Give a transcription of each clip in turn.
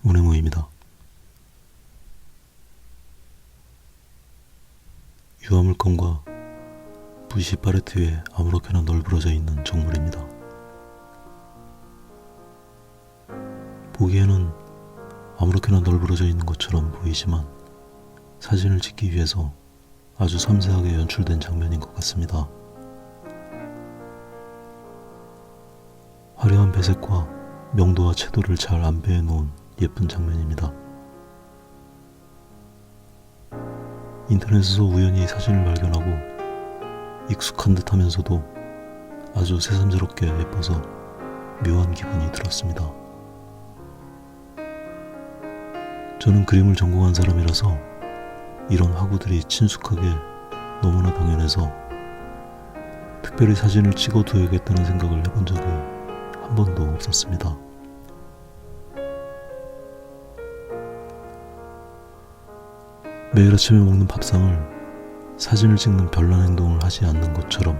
운행호입니다. 유화물감과 붓이 팔레트 위에 아무렇게나 널브러져 있는 정물입니다. 보기에는 아무렇게나 널브러져 있는 것처럼 보이지만 사진을 찍기 위해서 아주 섬세하게 연출된 장면인 것 같습니다. 화려한 배색과 명도와 채도를 잘 안배해 놓은 예쁜 장면입니다. 인터넷에서 우연히 사진을 발견하고 익숙한 듯 하면서도 아주 새삼스럽게 예뻐서 묘한 기분이 들었습니다. 저는 그림을 전공한 사람이라서 이런 화구들이 친숙하게 너무나 당연해서 특별히 사진을 찍어두어야겠다는 생각을 해본 적이 한 번도 없었습니다. 매일 아침에 먹는 밥상을 사진을 찍는 별난 행동을 하지 않는 것처럼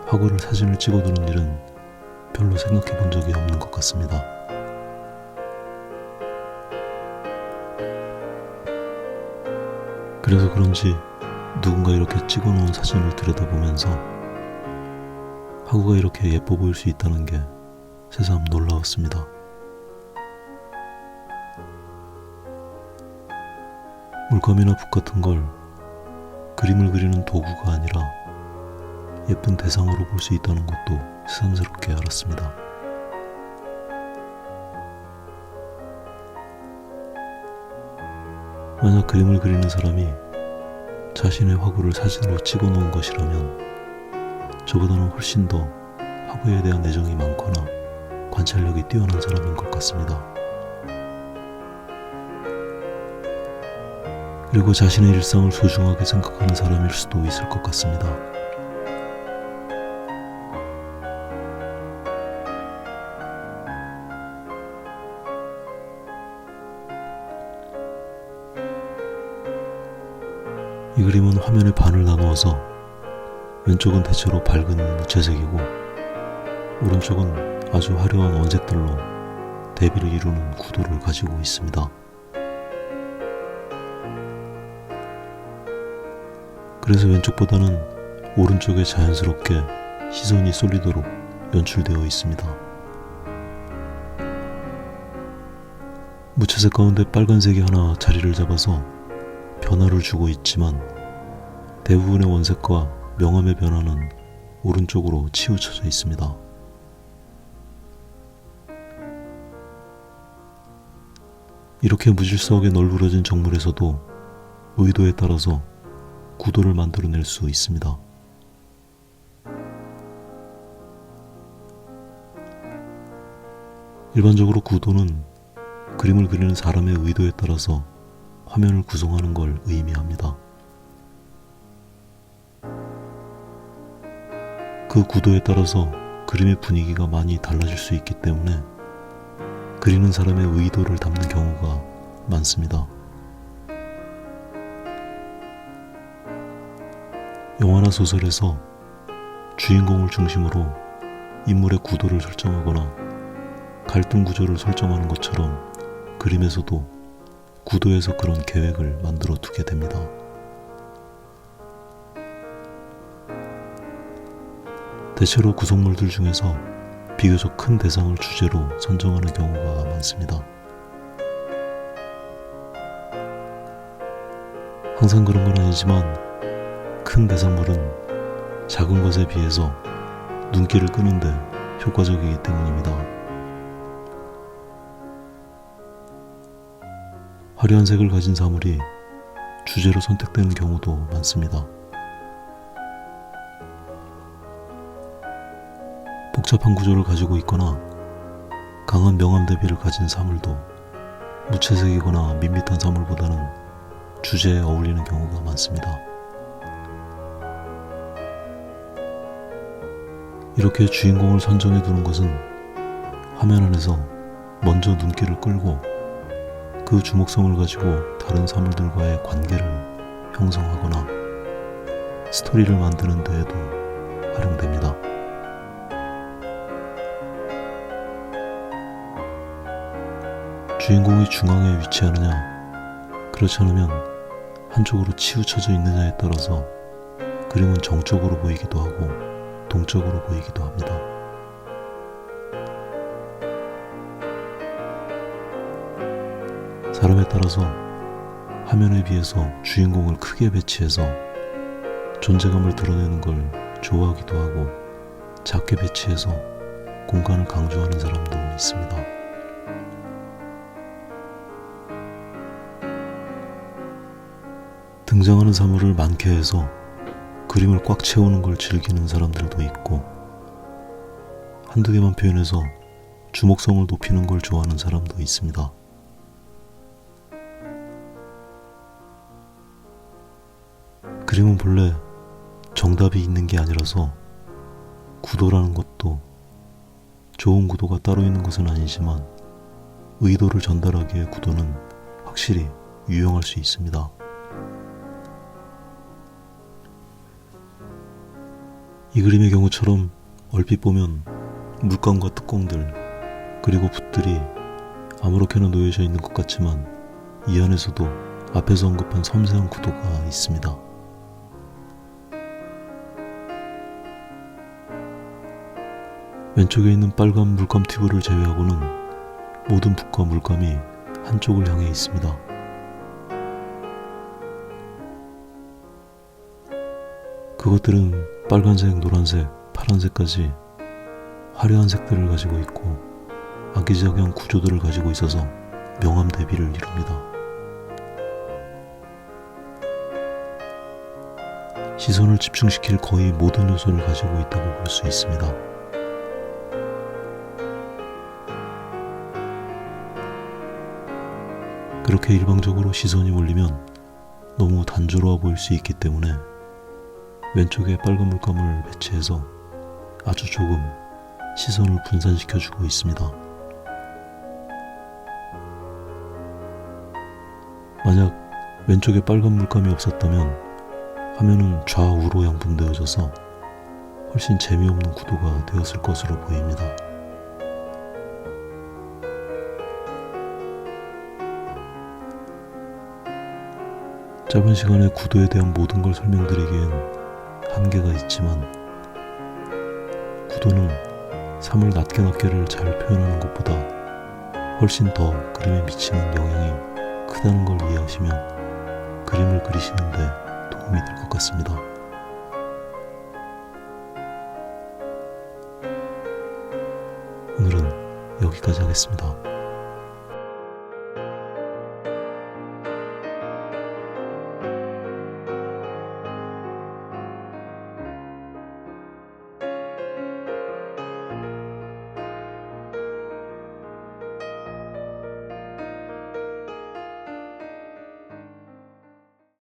화구를 사진을 찍어두는 일은 별로 생각해 본 적이 없는 것 같습니다. 그래서 그런지 누군가 이렇게 찍어놓은 사진을 들여다보면서 화구가 이렇게 예뻐 보일 수 있다는 게 새삼 놀라웠습니다. 물감이나 붓 같은 걸 그림을 그리는 도구가 아니라 예쁜 대상으로 볼 수 있다는 것도 새삼스럽게 알았습니다. 만약 그림을 그리는 사람이 자신의 화구를 사진으로 찍어놓은 것이라면 저보다는 훨씬 더 화구에 대한 애정이 많거나 관찰력이 뛰어난 사람인 것 같습니다. 그리고 자신의 일상을 소중하게 생각하는 사람일 수도 있을 것 같습니다. 이 그림은 화면의 반을 나누어서 왼쪽은 대체로 밝은 무채색이고 오른쪽은 아주 화려한 원색들로 대비를 이루는 구도를 가지고 있습니다. 그래서 왼쪽보다는 오른쪽에 자연스럽게 시선이 쏠리도록 연출되어 있습니다. 무채색 가운데 빨간색이 하나 자리를 잡아서 변화를 주고 있지만 대부분의 원색과 명암의 변화는 오른쪽으로 치우쳐져 있습니다. 이렇게 무질서하게 널브러진 정물에서도 의도에 따라서 구도를 만들어낼 수 있습니다. 일반적으로 구도는 그림을 그리는 사람의 의도에 따라서 화면을 구성하는 걸 의미합니다. 그 구도에 따라서 그림의 분위기가 많이 달라질 수 있기 때문에 그리는 사람의 의도를 담는 경우가 많습니다. 영화나 소설에서 주인공을 중심으로 인물의 구도를 설정하거나 갈등 구조를 설정하는 것처럼 그림에서도 구도에서 그런 계획을 만들어 두게 됩니다. 대체로 구성물들 중에서 비교적 큰 대상을 주제로 선정하는 경우가 많습니다. 항상 그런 건 아니지만 큰 대상물은 작은 것에 비해서 눈길을 끄는데 효과적이기 때문입니다. 화려한 색을 가진 사물이 주제로 선택되는 경우도 많습니다. 복잡한 구조를 가지고 있거나 강한 명암 대비를 가진 사물도 무채색이거나 밋밋한 사물보다는 주제에 어울리는 경우가 많습니다. 이렇게 주인공을 선정해 두는 것은 화면 안에서 먼저 눈길을 끌고 그 주목성을 가지고 다른 사물들과의 관계를 형성하거나 스토리를 만드는 데에도 활용됩니다. 주인공이 중앙에 위치하느냐, 그렇지 않으면 한쪽으로 치우쳐져 있느냐에 따라서 그림은 정적으로 보이기도 하고 동적으로 보이기도 합니다. 사람에 따라서 화면에 비해서 주인공을 크게 배치해서 존재감을 드러내는 걸 좋아하기도 하고 작게 배치해서 공간을 강조하는 사람도 있습니다. 등장하는 사물을 많게 해서 그림을 꽉 채우는 걸 즐기는 사람들도 있고 한두 개만 표현해서 주목성을 높이는 걸 좋아하는 사람도 있습니다. 그림은 본래 정답이 있는 게 아니라서 구도라는 것도 좋은 구도가 따로 있는 것은 아니지만 의도를 전달하기에 구도는 확실히 유용할 수 있습니다. 이 그림의 경우처럼 얼핏 보면 물감과 뚜껑들 그리고 붓들이 아무렇게나 놓여져 있는 것 같지만 이 안에서도 앞에서 언급한 섬세한 구도가 있습니다. 왼쪽에 있는 빨간 물감 튜브를 제외하고는 모든 붓과 물감이 한쪽을 향해 있습니다. 그것들은 빨간색, 노란색, 파란색까지 화려한 색들을 가지고 있고 아기자기한 구조들을 가지고 있어서 명암 대비를 이룹니다. 시선을 집중시킬 거의 모든 요소를 가지고 있다고 볼 수 있습니다. 그렇게 일방적으로 시선이 몰리면 너무 단조로워 보일 수 있기 때문에 왼쪽에 빨간 물감을 배치해서 아주 조금 시선을 분산시켜주고 있습니다. 만약 왼쪽에 빨간 물감이 없었다면 화면은 좌우로 양분되어져서 훨씬 재미없는 구도가 되었을 것으로 보입니다. 짧은 시간에 구도에 대한 모든 걸 설명드리기엔 한계가 있지만 구도는 사물 낱개낱개를 잘 표현하는 것보다 훨씬 더 그림에 미치는 영향이 크다는 걸 이해하시면 그림을 그리시는데 도움이 될 것 같습니다. 오늘은 여기까지 하겠습니다.